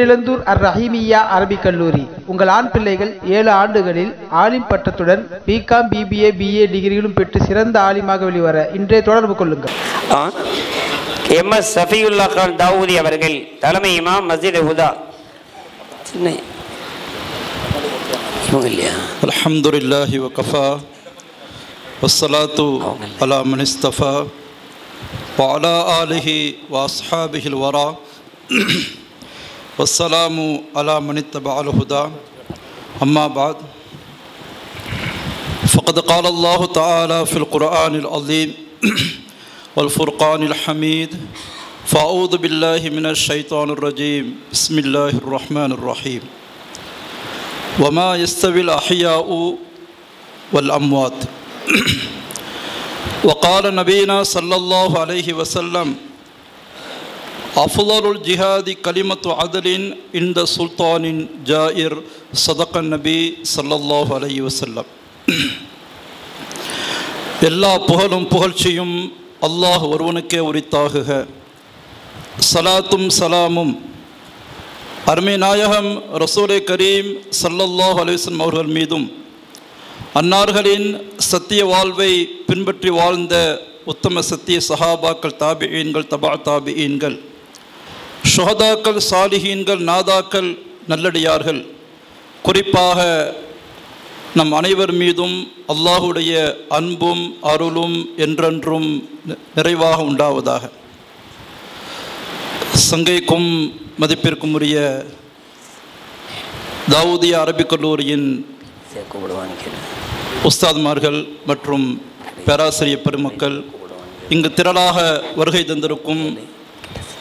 இளந்தூர் அர் ரஹீமியா அரபிக் கல்லூரி. உங்கள் ஆண் பிள்ளைகள் 7 ஆண்டுகளில் ஆலிம் பட்டத்துடன் பிகாம், பிபிஏ, பிஏ டிகிரிகளும் பெற்று சிறந்த ஆலிமாக வெளிவர இன்றே தொடர்பு கொள்ளுங்கள். எம்எஸ் சஃபியுல்லா கான் தாவூதி அவர்கள், தலைமை இமாம், மஸ்ஜித் ஹுதா. அல்ஹம்துலில்லாஹி வகஃபா வஸ்ஸலாத்து அலா மன் இஸ்தஃபா வ அலா ஆலிஹி வ அஸ்ஹாபிஹில் வரா வஸ்ஸலாமு அலா மன் இத்தபஅல் ஹுதா. அம்மா பஅத். ஃபகத் قال الله تعالى في القرآن العظيم والفرقان الحميد فأعوذ بالله من الشيطان الرجيم بسم الله الرحمن الرحيم وما يستوي الأحياء والأموات وقال نبينا صلى الله عليه وسلم أفضل الجهاد كلمة عدل عند سلطان جائر صدق النبي صلى الله عليه وسلم. எல்லா புகழும் புகழ்ச்சியும் அல்லாஹ் ஒருவனுக்கே உரித்தாகுக. சலாத்தும் சலாமும் அருமை நாயகம் ரசூலே கரீம் ஸல்லல்லாஹு அலைஹி வஸல்லம் அவர்கள் மீதும், அன்னார்களின் சத்திய வாழ்வை பின்பற்றி வாழ்ந்த உத்தம சத்திய சஹாபாக்கள், தாபிஈன்கள், தபா தாபிஈன்கள், ஷுஹதாக்கள், சாலிஹீன்கள், நாதாக்கள், நல்லடியார்கள், குறிப்பாக நம் அனைவர் மீதும் அல்லாஹுடைய அன்பும் அருளும் என்றென்றும் நிறைவாக உண்டாவதாக. சங்கைக்கும் மதிப்பிற்கும் உரிய தாவூதிய அரபிக் கல்லூரியின் உஸ்தாத்மார்கள் மற்றும் பேராசிரியர் பெருமக்கள், இங்கு திரளாக வருகை தந்திருக்கும்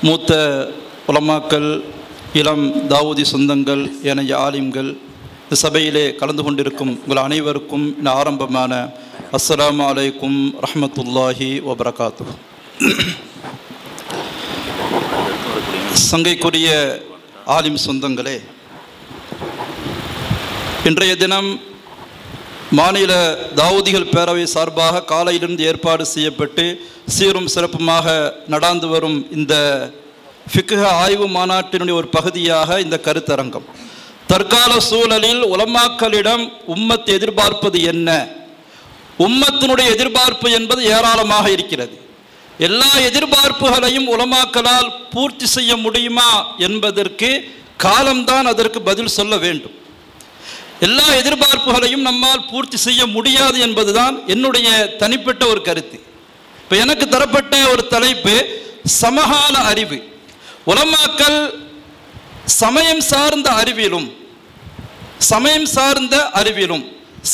மூத்த உலமாக்கள், இளம் தாவூதி சொந்தங்கள், ஏனைய ஆலிம்கள், இந்த சபையிலே கலந்து கொண்டிருக்கும் உங்கள் அனைவருக்கும் இந்த ஆரம்பமான அஸ்ஸலாமு அலைக்கும் ரஹ்மத்துல்லாஹி வபரகாத்துஹு. சங்கைக்குரிய ஆலிம் சொந்தங்களே, இன்றைய தினம் மாநில தாவூதிகள் பேரவை சார்பாக காலையிலிருந்து ஏற்பாடு செய்யப்பட்டு சீரும் சிறப்புமாக நடாந்து வரும் இந்த ஃபிக்ஹ் ஆய்வு மாநாட்டினுடைய ஒரு பகுதியாக இந்த கருத்தரங்கம். தற்கால சூழலில் உலமாக்களிடம் உம்மத் எதிர்பார்ப்பது என்ன? உம்மத்தினுடைய எதிர்பார்ப்பு என்பது ஏராளமாக இருக்கிறது. எல்லா எதிர்பார்ப்புகளையும் உலமாக்களால் பூர்த்தி செய்ய முடியுமா என்பதற்கு காலம்தான் அதற்கு பதில் சொல்ல வேண்டும். எல்லா எதிர்பார்ப்புகளையும் நம்மால் பூர்த்தி செய்ய முடியாது என்பதுதான் என்னுடைய தனிப்பட்ட ஒரு கருத்து. இப்போ எனக்கு தரப்பட்ட ஒரு தலைப்பு சமகால அறிவு. உலமாக்கள் சமயம் சார்ந்த அறிவிலும்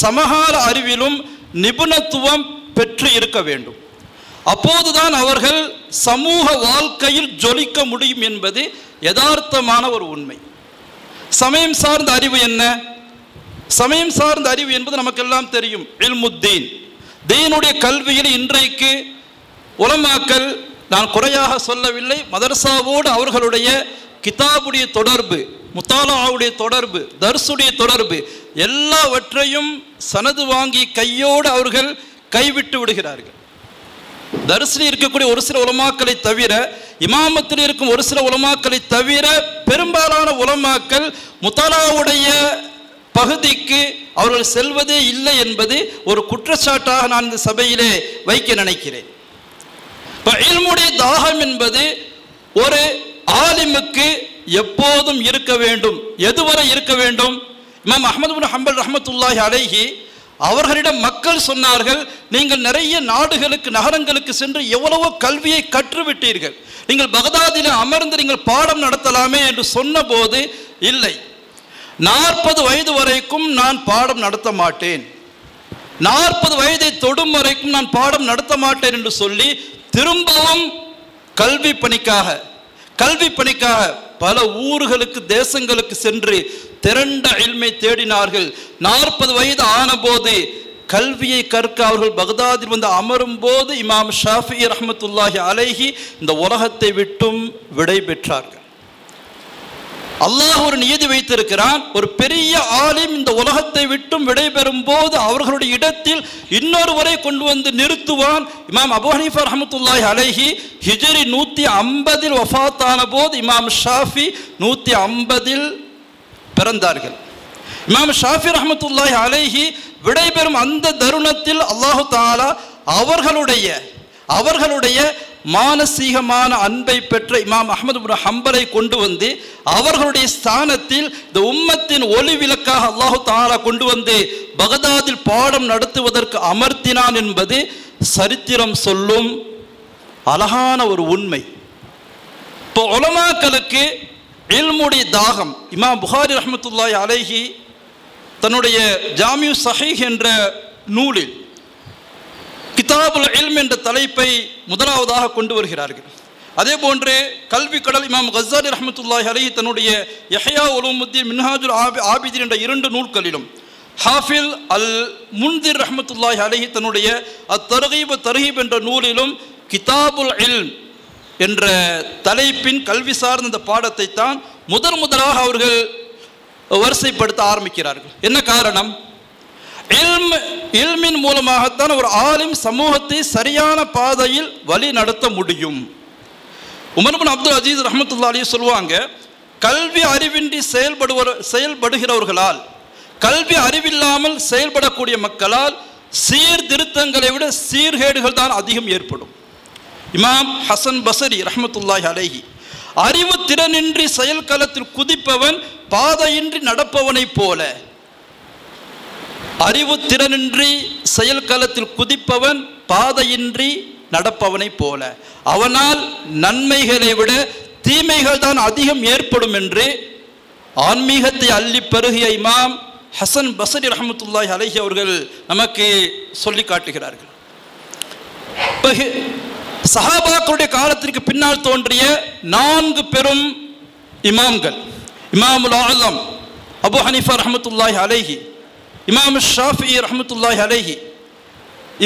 சமகால அறிவிலும் நிபுணத்துவம் பெற்று இருக்க வேண்டும். அப்போதுதான் அவர்கள் சமூக வாழ்க்கையில் ஜொலிக்க முடியும் என்பது யதார்த்தமான ஒரு உண்மை. சமயம் சார்ந்த அறிவு என்ன? சமயம் சார்ந்த அறிவு என்பது நமக்கெல்லாம் தெரியும். இல்முத்தீன், தீனுடைய கல்வியில் இன்றைக்கு உலமாக்கள், நான் குறையாக சொல்லவில்லை, மதரசாவோடு அவர்களுடைய கிதாபுடைய தொடர்பு, முத்தாலாவுடைய தொடர்பு, தர்சுடைய தொடர்பு, எல்லாவற்றையும் சனது வாங்கி கையோடு அவர்கள் கைவிட்டு விடுகிறார்கள். தர்சில் இருக்கக்கூடிய ஒரு சில உலமாக்களை தவிர, இமாமத்தில் இருக்கும் ஒரு சில உலமாக்களை தவிர பெரும்பாலான உலமாக்கள் முத்தாலாவுடைய பகுதிக்கு அவர்கள் செல்வதே இல்லை என்பது ஒரு குற்றச்சாட்டாக நான் இந்த சபையிலே வைக்க நினைக்கிறேன். இப்போ இல்முடைய தாகம் என்பது ஒரு ஆலிமுக்கு எப்போதும் இருக்க வேண்டும். எதுவரை இருக்க வேண்டும்? இமாம் அஹ்மது பின் ஹம்பல் ரஹ்மத்துல்லாஹி அலைஹி அவர்களிடம் மக்கள் சொன்னார்கள், நீங்கள் நிறைய நாடுகளுக்கு, நகரங்களுக்கு சென்று எவ்வளவோ கல்வியை கற்றுவிட்டீர்கள், நீங்கள் பகதாதில் அமர்ந்து நீங்கள் பாடம் நடத்தலாமே என்று சொன்னபோது, இல்லை, 40 வயது வரைக்கும் நான் பாடம் நடத்த மாட்டேன், 40 வயதை தொடும் வரைக்கும் நான் பாடம் நடத்த மாட்டேன் என்று சொல்லி திரும்பவும் கல்வி பணிக்காக பல ஊர்களுக்கு, தேசங்களுக்கு சென்று திரண்ட இல்மை தேடினார்கள். 40 வயது ஆனபோது கல்வியை கற்க அவர்கள் பகதாதில் வந்து அமரும் போது இமாம் ஷாஃபிஈ ரஹ்மத்துல்லாஹி அலைஹி இந்த உலகத்தை விட்டும் விடை பெற்றார்கள். அல்லாஹ் ஒரு நியதி வைத்திருக்கிறான். ஒரு பெரிய ஆலிம் இந்த உலகத்தை விட்டும் விடைபெறும் போது அவர்களுடைய இடத்தில் இன்னொருவரை கொண்டு வந்து நிறுத்துவான். இமாம் அபூ ஹனீஃபா ரஹ்மத்துல்லாஹி அலைஹி ஹிஜ்ரி 150 வஃபாத்தான போது இமாம் ஷாஃபி 150 பிறந்தார்கள். இமாம் ஷாஃபி ரஹ்மத்துல்லாஹி அலைஹி விடைபெறும் அந்த தருணத்தில் அல்லாஹு தஆலா அவர்களுடைய மானசீகமான அன்பை பெற்ற இமாம் அஹ்மது இப்னு ஹம்பலை கொண்டு வந்து அவர்களுடைய ஸ்தானத்தில் இந்த உம்மத்தின் ஒளி விளக்காக அல்லாஹு தஆலா கொண்டு வந்து பகதாதில் பாடம் நடத்துவதற்கு அமர்த்தினான் என்பது சரித்திரம் சொல்லும் அழகான ஒரு உண்மை. இப்போ உலமாக்களுக்கு இல்முடைய தாகம். இமாம் புகாரி ரஹ்மத்துல்லாஹி அலைஹி தன்னுடைய ஜாமிஉ ஸஹீஹ் என்ற நூலில் கிதாபுல் இல்ம் என்ற தலைப்பை முதலாவதாக கொண்டு வருகிறார்கள். அதே போன்று கல்வி கடல் இமாம் கஸ்ஸாலி ரஹ்மத்துல்லாஹி அலைஹி தன்னுடைய யஹ்யா உலூமுத்தீன் மின்ஹாஜுல் ஆபிதீன் என்ற 2 நூல்களிலும், ஹாஃபில் அல் முன்திர் ரஹ்மத்துல்லாஹி அலைஹி தன்னுடைய அத்தர்கீப் தர்ஹீப் என்ற நூலிலும் கிதாபுல் இல்ம் என்ற தலைப்பின் கல்வி சார்ந்த இந்த பாடத்தை தான் முதலாக அவர்கள் வரிசைப்படுத்த ஆரம்பிக்கிறார்கள். என்ன காரணம்? இல்மின் மூலமாகத்தான் ஒரு ஆலிம் சமூகத்தை சரியான பாதையில் வழி நடத்த முடியும். உமர் இப்னு அப்துல் அஜீஸ் ரஹ்மத்துல்லாஹி அலைஹி சொல்லுவாங்க, கல்வி அறிவின்றி செயல்படுகிறவர்களால், கல்வி அறிவில்லாமல் செயல்படக்கூடிய மக்களால் சீர்திருத்தங்களை விட சீர்கேடுகள் தான் அதிகம் ஏற்படும். இமாம் ஹசன் பஸ்ரி ரஹ்மத்துல்லாஹி அலைஹி, அறிவு திறனின்றி செயல்களத்தில் குதிப்பவன் பாதையின்றி நடப்பவனை போல, அறிவு திறனின்றி செயல்களத்தில் குதிப்பவன் பாதையின்றி நடப்பவனை போல, அவனால் நன்மைகளை விட தீமைகள் தான் அதிகம் ஏற்படும் என்று ஆன்மீகத்தை அள்ளி பருகிய இமாம் ஹசன் பஸ்ரி ரஹ்மத்துல்லாஹி அலைஹி அவர்கள் நமக்கு சொல்லி காட்டுகிறார்கள். சஹாபாக்களுடைய காலத்திற்கு பின்னால் தோன்றிய 4 பெரும் இமாம்கள், இமாமுல் ஆலம் அபூ ஹனீஃபா ரஹ்மத்துல்லாஹி அலைஹி, இமாம் ஷாஃபிஈ ரஹ்மத்துல்லாஹி அலைஹி,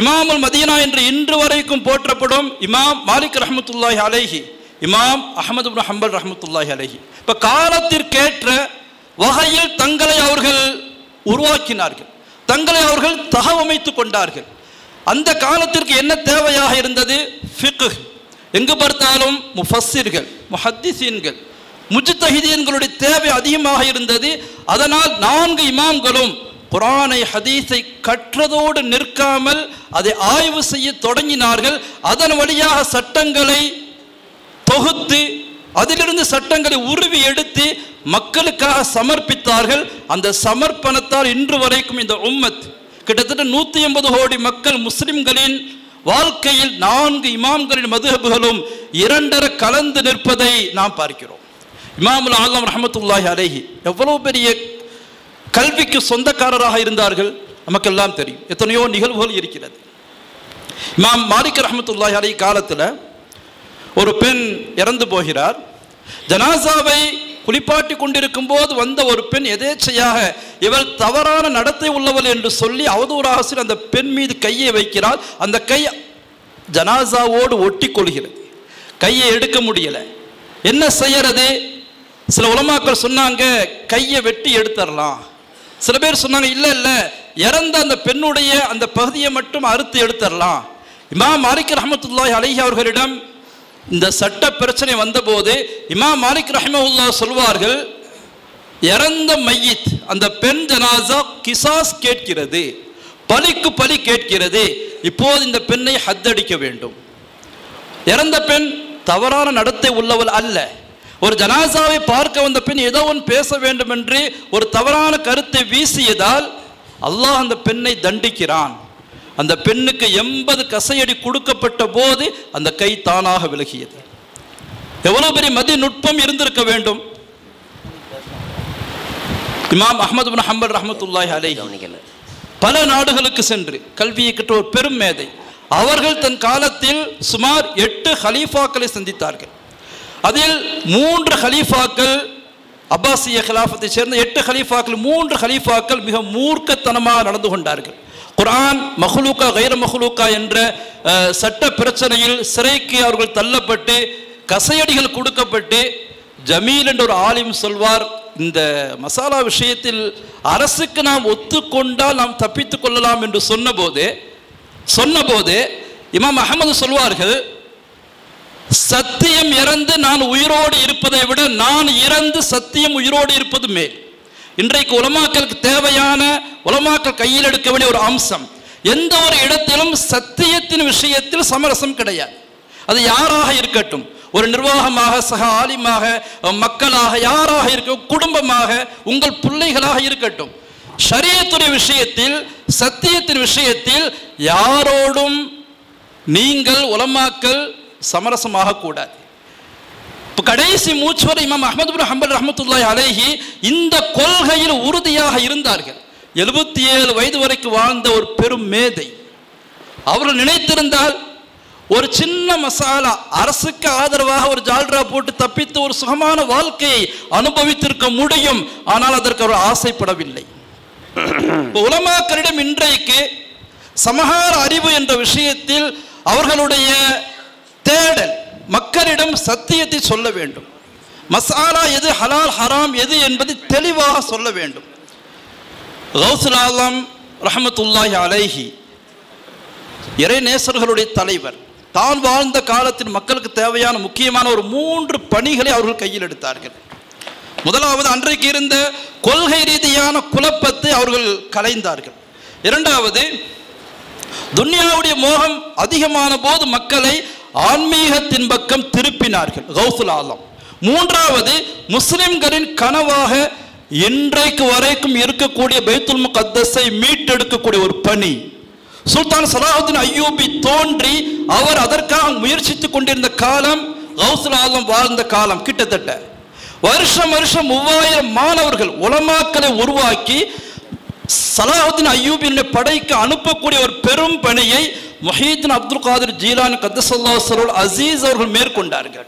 இமாமுல் மதீனா என்று இன்று வரைக்கும் போற்றப்படும் இமாம் மாலிக் ரஹ்மத்துல்லாஹி அலைஹி, இமாம் அஹ்மது இப்னு ஹம்பல் ரஹ்மத்துல்லாஹி அலைஹி. இப்போ காலத்திற்கேற்ற வகையில் தங்களை அவர்கள் உருவாக்கினார்கள், தங்களை அவர்கள் தகவமைத்துக் கொண்டார்கள். அந்த காலத்திற்கு என்ன தேவையாக இருந்தது? ஃபிக்ஹ். எங்கு பார்த்தாலும் முஃபஸ்ஸிர்கள், முஹத்திஸீன்கள், முஜ்தஹிதீன்களுடைய தேவை அதிகமாக இருந்தது. அதனால் 4 இமாம்களும் குர்ஆனை ஹதீஸை கற்றதோடு நிற்காமல் அதை ஆய்வு செய்ய தொடங்கினார்கள். அதன் வழியாக சட்டங்களை தொகுத்து அதிலிருந்து சட்டங்களை உருவி எடுத்து மக்களுக்காக சமர்ப்பித்தார்கள். அந்த சமர்ப்பணத்தால் இன்று வரைக்கும் இந்த உம்மத் கிட்டத்தட்ட 180 கோடி மக்கள் முஸ்லிம்களின் வாழ்க்கையில் 4 இமாம்களின் மதுஹபுகளும் 2 கலந்து நிற்பதை நாம் பார்க்கிறோம். இமாமுல் ஆலம் ரஹ்மத்துல்லாஹி அலைஹி எவ்வளவு பெரிய கல்விக்கு சொந்தக்காரராக இருந்தார்கள் நமக்கெல்லாம் தெரியும். எத்தனையோ நிகழ்வுகள் இருக்கிறது. இமாம் மாலிக் ரஹ்மத்துல்லாஹி அலைஹி காலத்தில் ஒரு பெண் இறந்து போகிறார். ஜனாசாவை குளிப்பாட்டி கொண்டிருக்கும் போது வந்த ஒரு பெண் எதேச்சையாக இவள் தவறான நடத்தை உள்ளவள் என்று சொல்லி அவதூறாக அந்த பெண் மீது கையை வைக்கிறாள். அந்த கை ஜனாசாவோடு ஒட்டி கொள்கிறது. கையை எடுக்க முடியலை. என்ன செய்யறது? சில உலமாக்கள் சொன்னாங்க கையை வெட்டி எடுத்துடலாம். சில பேர் சொன்னாங்க இல்லை இறந்த அந்த பெண்ணுடைய அந்த பகுதியை மட்டும் அறுத்து எடுத்துடலாம். இமாம் மாலிக் ரஹ்மத்துல்லாஹி அலைஹி அவர்களிடம் இந்த சட்ட பிரச்சனை வந்தபோது இமாம் மாலிக் ரஹ்மத்துல்லாஹி சொல்வார்கள், இறந்த மையத் அந்த பெண் ஜனாசா கிசாஸ் கேட்கிறது, பலிக்கு பலி கேட்கிறது. இப்போது இந்த பெண்ணை ஹத்தடிக்க வேண்டும். இறந்த பெண் தவறான நடத்தை உள்ளவள் அல்ல. ஒரு ஜனாசாவை பார்க்க வந்த பெண் ஏதோ ஒன்று பேச வேண்டும் என்று ஒரு தவறான கருத்தை வீசியதால் அல்லாஹ் அந்த பெண்ணை தண்டிக்கிறான். அந்த பெண்ணுக்கு 80 கசையடி கொடுக்கப்பட்ட போது அந்த கை தானாக விலகியது. எவ்வளவு பெரிய மதி நுட்பம் இருந்திருக்க வேண்டும். இமாம் அஹ்மது இப்னு ஹம்பல் ரஹ்மத்துல்லாஹி அலைஹி பல நாடுகளுக்கு சென்று கல்வியை கற்ற ஒரு பெரும் மேதை. அவர்கள் தன் காலத்தில் சுமார் 8 ஹலீஃபாக்களை சந்தித்தார்கள். அதில் 3 ஹலீஃபாக்கள் அப்பாசிய கிலாஃபத்தை சேர்ந்த 8 ஹலீஃபாக்கள் 3 ஹலீஃபாக்கள் மிக மூர்க்கத்தனமாக நடந்து கொண்டார்கள். குர்ஆன் மஹ்லூக்கா கைர மஹ்லூக்கா என்ற சட்ட பிரச்சனையில் சிறைக்கு அவர்கள் தள்ளப்பட்டு கசையடிகள் கொடுக்கப்பட்டு ஜமீல் என்ற ஒரு ஆலிம் சொல்வார், இந்த மசாலா விஷயத்தில் அரசுக்கு நாம் ஒத்துக்கொண்டால் நாம் தப்பித்துக் கொள்ளலாம் என்று சொன்னபோது இமாம் அஹமது சொல்வார்கள், சத்தியம் இறந்து நான் உயிரோடு இருப்பதை விட நான் இறந்து சத்தியம் உயிரோடு இருப்பது மேல். இன்றைக்கு உலமாக்களுக்கு தேவையான, உலமாக்கள் கையில் எடுக்க வேண்டிய ஒரு அம்சம், எந்த ஒரு இடத்திலும் சத்தியத்தின் விஷயத்தில் சமரசம் கிடையாது. அது யாராக இருக்கட்டும், ஒரு நிர்வாகமாக, சக ஆலிமாக, மக்களாக, யாராக இருக்க, குடும்பமாக, உங்கள் பிள்ளைகளாக இருக்கட்டும், ஷரியத்துடைய விஷயத்தில், சத்தியத்தின் விஷயத்தில் யாரோடும் நீங்கள் உலமாக்கள் சமரசமாக கூடாது. இப்போ கடைசி மூச்சு வரை இமாம் அஹ்மது பின் ஹம்பல் ரஹ்மத்துல்லாஹி அலைஹி இந்த கொள்கையில் உறுதியாக இருந்தார்கள். 77 வயது வரைக்கும் வாழ்ந்த ஒரு பெரும் மேதை. அவர்கள் நினைத்திருந்தால் ஒரு சின்ன மசாலா, அரசுக்கு ஆதரவாக ஒரு ஜால்ரா போட்டு தப்பித்து ஒரு சுகமான வாழ்க்கையை அனுபவித்திருக்க முடியும். ஆனால் அதற்கு அவர் ஆசைப்படவில்லை. உலமாக்களிடம் இன்றைக்கு சமகால அறிவு என்ற விஷயத்தில் அவர்களுடைய தேடல், மக்களிடம் சத்தியத்தை சொல்ல வேண்டும். மசாலா எது, ஹலால் ஹராம் எது என்பதை தெளிவாக சொல்ல வேண்டும். கௌசுல் ஆலம் ரஹமத்துல்லாஹி அலைஹி இறைநேசர்களுடைய தலைவர், தான் வாழ்ந்த காலத்தில் மக்களுக்கு தேவையான முக்கியமான ஒரு 3 பணிகளை அவர்கள் கையில் எடுத்தார்கள். முதலாவது, அன்றைக்கு இருந்த கொள்கை ரீதியான குழப்பத்தை அவர்கள் களைந்தார்கள். இரண்டாவது, துன்யாவுடைய மோகம் அதிகமான போது மக்களை ஆன்மீகத்தின் பக்கம் திருப்பினார்கள் கௌசுல் ஆலம். மூன்றாவது, முஸ்லிம்களின் கனவாக இன்றைக்கு வரைக்கும் இருக்கக்கூடிய பைத்துல் முகத்தஸை மீட்டெடுக்கக்கூடிய ஒரு பணி. சுல்தான் சலாஹுத்தீன் அய்யூபி தோன்றி அவர் அதற்காக முயற்சித்துக் கொண்டிருந்த காலம் கௌசுல் ஆலம் வாழ்ந்த காலம். கிட்டத்தட்ட வருஷம் 3000 மாணவர்கள், உலமாக்களை உருவாக்கி சலாஹுத்தீன் அய்யூபின் படைக்கு அனுப்பக்கூடிய ஒரு பெரும் பணியை முஹீதீன் அப்துல் காதிர் ஜீலானி கத்தஸல்லாஹு சிர்ருல் அஸீஸ் அவர்கள் மேற்கொண்டார்கள்.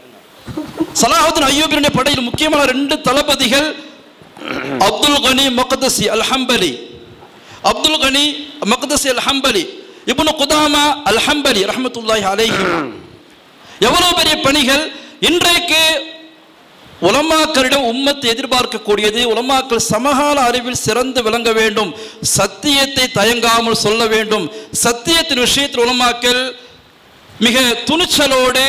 சலாஹுத்தீன் அய்யூபின் படையில் முக்கியமான 2 தளபதிகள் அப்துல் கனி மக்தசி அல் ஹம்பலி, அப்துல் கனி மக்தசி அல் ஹம்பலி, இப்னு குதாமா அல் ஹம்பலி ரஹ்மத்துல்லாஹி அலைஹி. எவ்வளவு பெரிய பணிகள்! இன்றைக்கு உலமாக்களிடம் உம்மத்தை எதிர்பார்க்கக்கூடியது, உலமாக்கள் சமகால அறிவில் சிறந்து விளங்க வேண்டும், சத்தியத்தை தயங்காமல் சொல்ல வேண்டும், சத்தியத்தின் விஷயத்தில் உலமாக்கள் மிக துணிச்சலோடு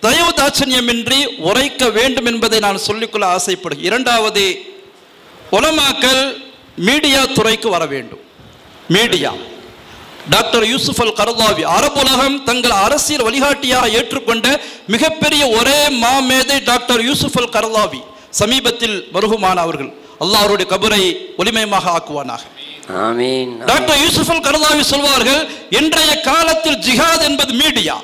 தயவு தாட்சண்யமின்றி உரைக்க வேண்டும் என்பதை நான் சொல்லிக்கொள்ள ஆசைப்படுகிறேன். இரண்டாவது, உலமாக்கள் மீடியா துறைக்கு வர வேண்டும். மீடியா, டாக்டர் யூசுப் அல் கர்தாவி, அரபுலகம் தங்கள் அரசியல் வழிகாட்டியாக ஏற்றுக்கொண்ட மிகப்பெரிய ஒரே மாமேதை டாக்டர் யூசுப் அல் கர்தாவி. சமீபத்தில் மருகுமான அவர்கள், அல்லாஹ் அவருடைய கபரை ஒளிமயமாக ஆக்குவானாக. ஆமீன். டாக்டர் யூசுப் அல் கர்தாவி சொல்வார்கள், இன்றைய காலத்தில் ஜிஹாத் என்பது மீடியா.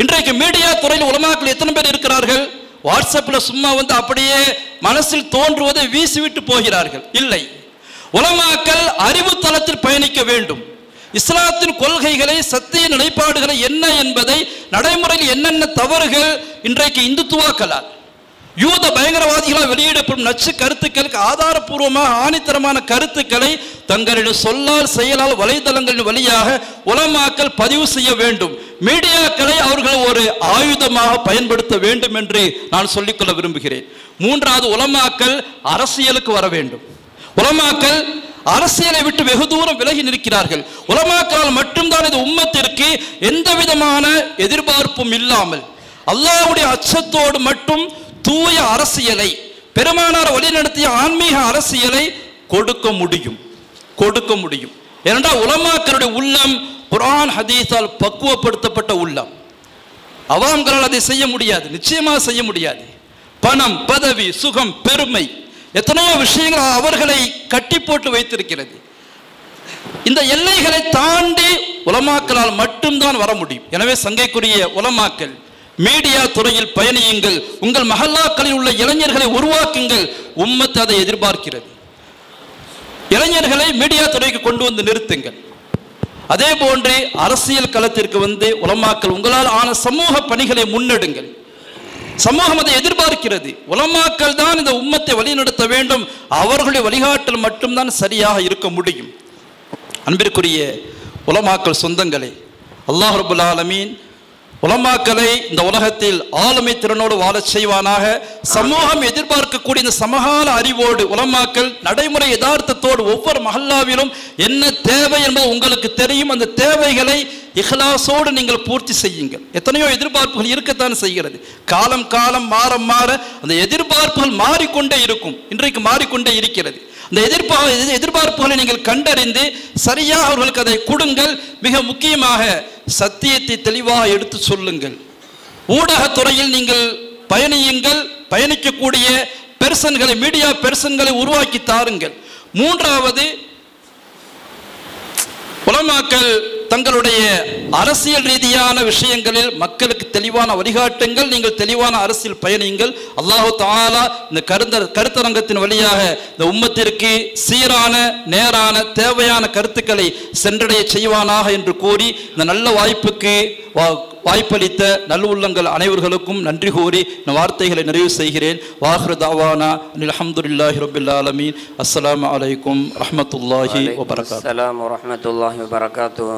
இன்றைக்கு மீடியா துறையில் உலமாக்கள் எத்தனை பேர் இருக்கிறார்கள்? வாட்ஸ்அப்பில் சும்மா அப்படியே மனசில் தோன்றுவதை வீசிவிட்டு போகிறார்கள். இல்லை, உலமாக்கள் அறிவு தளத்தில் பயணிக்க வேண்டும். இஸ்லாத்தின் கொள்கைகளை, சத்திய நிலைப்பாடுகளை என்ன என்பதை, நடைமுறையில் என்னென்ன தவறுகள் இன்றைக்கு இந்துத்துவாக்களால், யூத பயங்கரவாதிகளால் வெளியிடப்படும் நச்சு கருத்துக்களுக்கு ஆதாரபூர்வமாக ஆணித்தரமான கருத்துக்களை தங்களுடைய சொல்லால், செயலால், வலைதளங்களின் வழியாக உலமாக்கள் பதிவு செய்ய வேண்டும். மீடியாக்களை அவர்கள் ஒரு ஆயுதமாக பயன்படுத்த வேண்டும் என்று நான் சொல்லிக்கொள்ள விரும்புகிறேன். மூன்றாவது, உலமாக்கள் அரசியலுக்கு வர வேண்டும். உலமாக்கள் அரசியலை விட்டு வெகு தூரம் விலகி நிற்கிறார்கள். உலமாக்களால் மட்டும்தான் இந்த உம்மத்திற்கு எந்த விதமான எதிர்பார்ப்பும் இல்லாமல் அல்லாஹ்வுடைய அச்சத்தோடு மட்டும் தூய அரசியலை, பெருமானார் வழிநடத்திய ஆன்மீக அரசியலை கொடுக்க முடியும். ஏனென்றால் உலமாக்களுடைய உள்ளம் குர்ஆன் ஹதீஸால் பக்குவப்படுத்தப்பட்ட உள்ளம். அவாம்களால் அதை செய்ய முடியாது, நிச்சயமாக செய்ய முடியாது. பணம், பதவி, சுகம், பெருமை, எத்தனையோ விஷயங்கள் அவர்களை கட்டி போட்டு வைத்திருக்கிறது. இந்த எல்லைகளை தாண்டி உலமாக்களால் மட்டும்தான் வர முடியும். எனவே சங்கைக்குரிய உலமாக்கள், மீடியா துறையில் பயணியுங்கள். உங்கள் மஹல்லாக்களில் உள்ள இளைஞர்களை உருவாக்குங்கள். உம்மத் அதை எதிர்பார்க்கிறது. இளைஞர்களை மீடியா துறைக்கு கொண்டு வந்து நிறுத்துங்கள். அதே போன்று அரசியல் களத்திற்கு உலமாக்கள் உங்களால் ஆன சமூக பணிகளை முன்னெடுங்கள். சமூகம் அதை எதிர்பார்க்கிறது. உலமாக்கள் தான் இந்த உம்மத்தை வழிநடத்த வேண்டும். அவர்களுடைய வழிகாட்டல் மட்டும்தான் சரியாக இருக்க முடியும். அன்பிற்குரிய உலமாக்கள் சொந்தங்களே, அல்லாஹ் ரப்புல் ஆலமீன் உலமாக்களை இந்த உலகத்தில் ஆளுமை திறனோடு வாழச் செய்வானாக. சமூகம் எதிர்பார்க்கக்கூடிய இந்த சமகால அறிவோடு உலமாக்கள் நடைமுறை யதார்த்தத்தோடு ஒவ்வொரு மஹல்லாவிலும் என்ன தேவை என்பது உங்களுக்கு தெரியும். அந்த தேவைகளை இஹ்லாஸோடு நீங்கள் பூர்த்தி செய்யுங்கள். எத்தனையோ எதிர்பார்ப்புகள் இருக்கத்தான் செய்கிறது. காலம் காலம் மாற மாற அந்த எதிர்பார்ப்புகள் மாறிக்கொண்டே இருக்கும். இன்றைக்கு மாறிக்கொண்டே இருக்கிறது. அந்த எதிர்பார்ப்புகளை நீங்கள் கண்டறிந்து சரியாக அவர்களுக்கு அதை கொடுங்கள். மிக முக்கியமாக சத்தியத்தை தெளிவாக எடுத்து சொல்லுங்கள். ஊடகத்துறையில் நீங்கள் பயணியுங்கள். பயணிக்கக்கூடிய பெர்சன்களை, மீடியா பெர்சன்களை உருவாக்கி தாருங்கள். மூன்றாவது, உலமாக்கள் தங்களுடைய அரசியல் ரீதியான விஷயங்களில் மக்களுக்கு தெளிவான வழிகாட்டுங்கள். நீங்கள் தெளிவான அரசியல் பயணியுங்கள். அல்லாஹு தஆலா இந்த கருத்தரங்கத்தின் வழியாக இந்த உம்மத்திற்கு சீரான நேரான தேவையான கருத்துக்களை சென்றடைய செய்வானாக என்று கூறி இந்த நல்ல வாய்ப்புக்கு வாய்ப்பளித்த நல்லுள்ளங்கள் அனைவர்களுக்கும் நன்றி கூறி இந்த வார்த்தைகளை நிறைவு செய்கிறேன். வாஹிரு தாவானா அல்ஹம்துலில்லாஹி ரப்பில் ஆலமீன். அஸ்ஸலாமு அலைக்கும் ரஹ்மத்துல்லாஹி வபரகாத்துஹு.